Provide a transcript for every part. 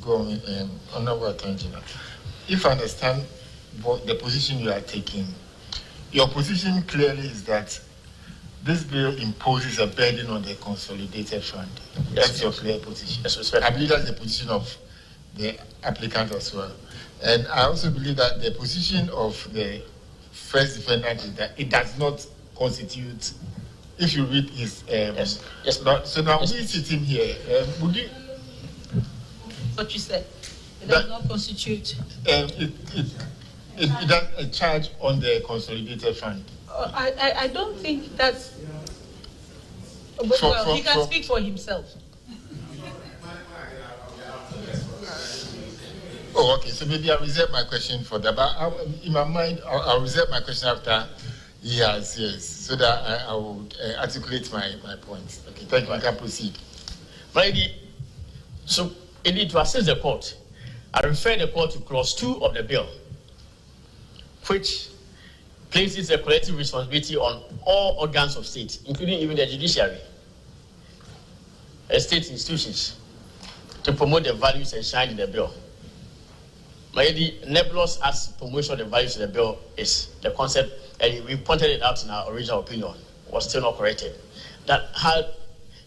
go on, Honorable Attorney General. If I understand what the position you are taking, your position clearly is that this bill imposes a burden on the consolidated fund. Yes, that's your clear position. Yes, I believe that's the position of the applicant as well. And I also believe that the position of the first defendant is that it does not constitute, if you read his... yes. So now we sitting here, would you... What you said, it does not constitute... It does a charge on the consolidated fund. I don't think that's... Well, he can speak for himself. Oh, okay. So maybe I'll reserve my question for that. But in my mind, I'll reserve my question after he has, yes, so that I will articulate my points. Okay, thank you. I can proceed. So, indeed, to assist the court, I refer the court to clause 2 of the bill, which places a collective responsibility on all organs of state, including even the judiciary and state institutions, to promote the values enshrined in the bill. Nebulous as promotion of the values of the bill is the concept, and we pointed it out in our original opinion, was still not corrected. That how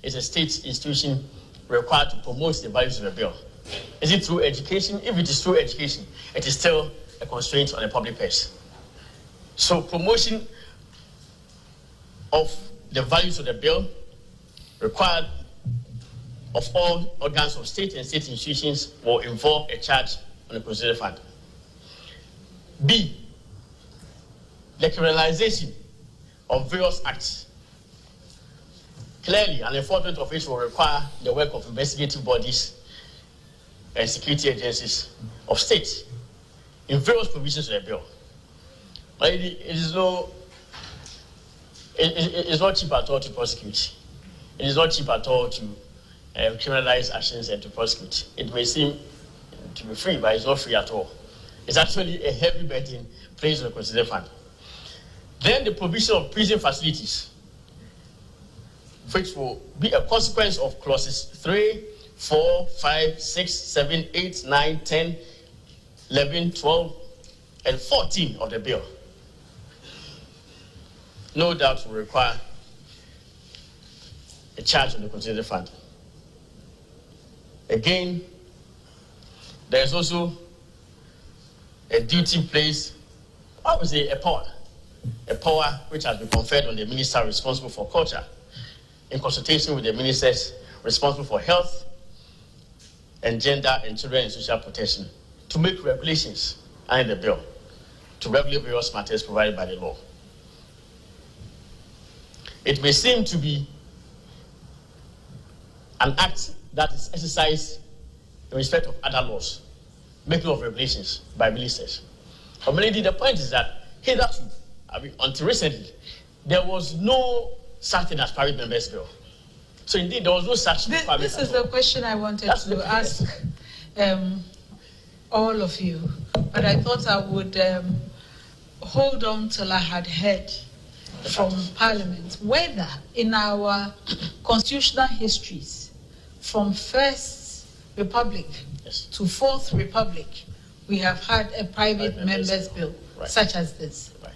is a state institution required to promote the values of the bill? Is it through education? If it is through education, it is still a constraint on the public purse. So promotion of the values of the bill required of all organs of state and state institutions will involve a charge on the consolidated fund. B, the criminalization of various acts. Clearly, an enforcement of which will require the work of investigative bodies and security agencies of state in various provisions of the bill. But it's not cheap at all to prosecute. It is not cheap at all to criminalize actions and to prosecute. It may seem to be free, but it's not free at all. It's actually a heavy burden placed on the consolidated fund. Then the provision of prison facilities, which will be a consequence of clauses 3, 4, 5, 6, 7, 8, 9, 10, 11, 12, and 14 of the bill. No doubt will require a charge on the consolidated fund. Again, there is also a duty placed, I would say a power which has been conferred on the minister responsible for culture in consultation with the ministers responsible for health and gender and children and social protection to make regulations under the bill to regulate various matters provided by the law. It may seem to be an act that is exercised in respect of other laws, making of regulations by ministers. But mainly the point is that hitherto, until recently, there was no such thing as private members' bill. So indeed, there was no such thing. This is the question I wanted to ask all of you, but I thought I would hold on till I had heard from Parliament whether in our constitutional histories from First Republic to Fourth Republic we have had a private members' bill such as this. Right.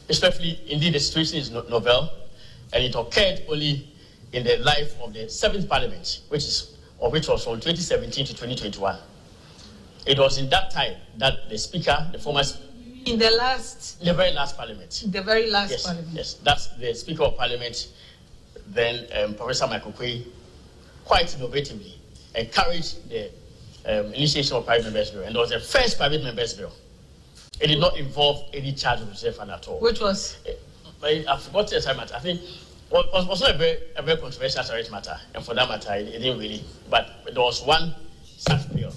Especially, indeed, the situation is novel, and it occurred only in the life of the 7th Parliament, which was from 2017 to 2021. It was in that time that the Speaker, the former... In the very last Parliament. The very last Parliament. Yes, that's the Speaker of Parliament, then Professor Michael Quay, quite innovatively encouraged the initiation of private members' bill, and it was the first private members' bill. It did not involve any charge of reserve fund at all. Which was? I forgot the matter. I think it was not a very controversial subject matter, and for that matter, it didn't really. But there was one such bill.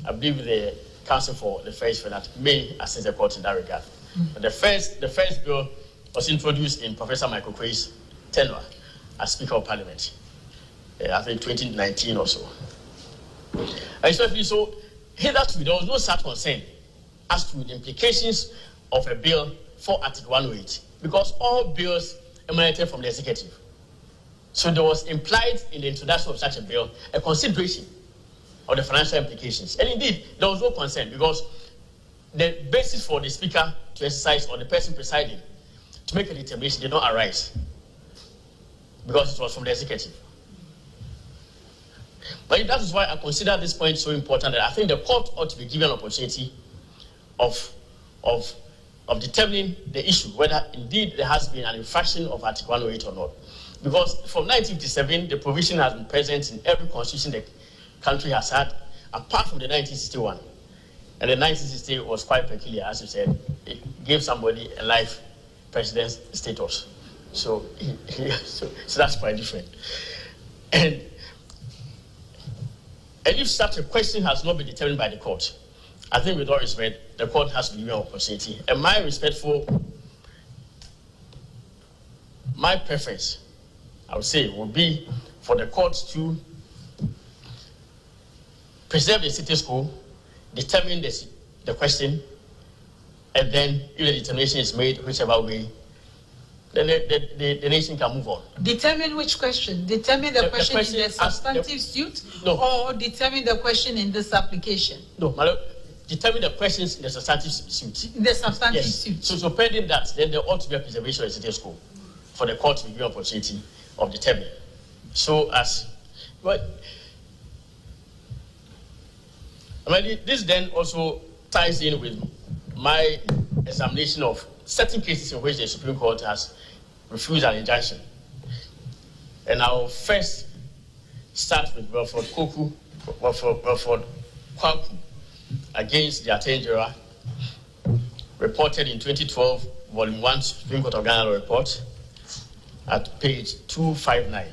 I believe the Council for the First Finance may assist the court in that regard. But the first bill was introduced in Professor Michael Quay's tenure as Speaker of Parliament. I think 2019 or so. Especially so, hitherto there was no such concern as to the implications of a bill for Article 108, because all bills emanated from the executive. So there was implied in the introduction of such a bill a consideration of the financial implications. And indeed, there was no consent because the basis for the speaker to exercise or the person presiding to make a determination did not arise because it was from the executive. But that is why I consider this point so important that I think the court ought to be given an opportunity of determining the issue, whether indeed there has been an infraction of Article 108 or not. Because from 1957, the provision has been present in every constitution the country has had, apart from the 1961. And the 1960 was quite peculiar, as you said. It gave somebody a life president's status. So that's quite different. And if such a question has not been determined by the court, I think with all respect, the court has to be given an opportunity. And my preference, I would say, would be for the court to preserve the status quo, determine the question, and then if the determination is made, whichever way, then the nation can move on. Determine which question? Determine the question in the substantive suit, or determine the question in this application? No, my lord, determine the questions in the substantive suit. In the substantive suit. So pending that, then there ought to be a preservation of the status quo for the court to give an opportunity of determining. So as, but I mean, this then also ties in with my examination of certain cases in which the Supreme Court has refused an injunction. And I'll first start with Godfred Kwaku against the Attorney General, reported in 2012, Volume 1, Supreme Court of Ghana report, at page 259.